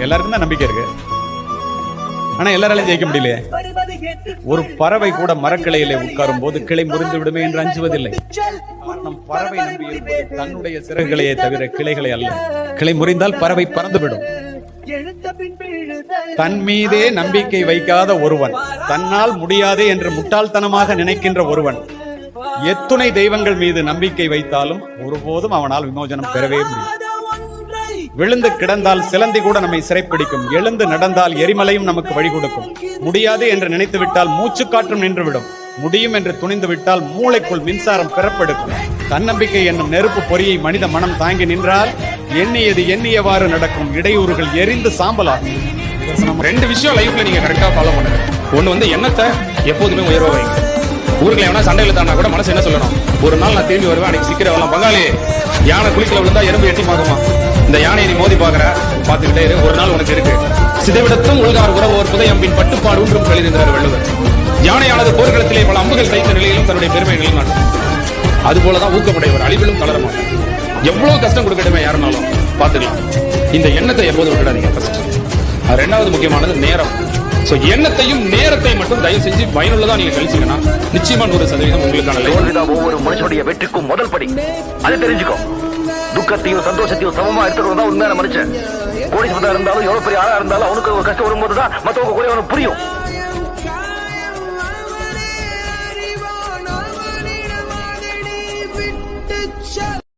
எல்லாருக்கும் தான் நம்பிக்கை இருக்கு, ஆனா எல்லாராலையும் ஜெயிக்க முடியலையே. ஒரு பறவை கூட மரக்கிளையிலே உட்காரும் போது கிளை முறிந்து விடுமே என்று அஞ்சுவதில்லை. பறவை நம்பி இருப்பது தன்னுடைய சிறகுகளையே தவிர கிளைகளை அல்ல. கிளை முறிந்தால் பறவை பறந்துவிடும். தன் மீதே நம்பிக்கை வைக்காத ஒருவன், தன்னால் முடியாதே என்று முட்டாள்தனமாக நினைக்கின்ற ஒருவன் எத்துணை தெய்வங்கள் மீது நம்பிக்கை வைத்தாலும் ஒருபோதும் அவனால் விமோசனம் பெறவே முடியும். விழுந்து கிடந்தால் சிலந்தி கூட நம்மை சிறைப்பிடிக்கும். எழுந்து நடந்தால் எரிமலையும் நமக்கு வழி கொடுக்கும். முடியாது என்று நினைத்து விட்டால் மூச்சு காற்றும் நின்றுவிடும். முடியும் என்று துணிந்து விட்டால் மூளைக்குள் மின்சாரம் பிறப்பெடுக்கும். தன்னம்பிக்கை என்னும் நெருப்பு பொறியை மனித மனம் தாங்கி நின்றால் எண்ணியது எண்ணியவாறு நடக்கும். இடையூறுகள் எரிந்து சாம்பலாகும். ரெண்டு விஷயம் லைஃப்ல நீங்க கரெக்டா ஃபாலோ பண்ணுங்க. ஒண்ணு வந்து எண்ணத்தை எப்போதுமே உயர்வா வைங்க. ஊருக்குள்ள எவனா சண்டையில தானா கூட மனசு என்ன சொல்லணும், ஒரு நாள் நான் திரும்பி வருவேன், அன்னைக்கு சீக்கிரம் வரலாம். பங்காளி, யானை குளிக்கல விழுந்தா எறும்பு எட்டி பார்க்குமா, இந்த யானையை நீ மோதி பாக்குற, பார்த்துக்கிட்டே இரு, ஒரு நாள் உனக்கு இருக்கு. சிதைவிடத்தும் உலகார் உறவு ஒரு புதையம்பின் பட்டுப்பாடு ஒன்றும் எழுதினார் வள்ளுவர். யானையானது போர்க்களத்திலே பல அம்புகள் தைத்த நிலையிலும் தன்னுடைய பெருமை நிலைநாட்டும். அது போலதான் ஊக்கமுடையவர் அழிவிலும் தளரமாட்டார். எவ்வளவு கஷ்டம் கொடுக்கட்டுமே யாருனாலும் பார்த்துக்கலாம். இந்த எண்ணத்தை எப்போதும் விட்டுடாதீங்க. ரெண்டாவது முக்கியமானது நேரம். எண்ணத்தையும் நேரத்தை மட்டும் தயவு செஞ்சு பயனுள்ளதா நீங்க கழிச்சீங்கன்னா நிச்சயமா 100% உங்களுக்கான லைஃப். ஒவ்வொரு மனுஷனுடைய வெற்றிக்கும் முதல் படி அதை தெரிஞ்சுக்கோ. துக்கத்தையும் சந்தோஷத்தையும் சமமா எடுத்துக்கிறது தான் உண்மையான மனுஷன். கோடீஸ்வரனா இருந்தாலும் எவ்வளவு பெரிய ஆளா இருந்தாலும் அவனுக்கு ஒரு கஷ்டம் வரும்போதுதான் மத்தவங்க கூட அவனுக்கு புரியும்.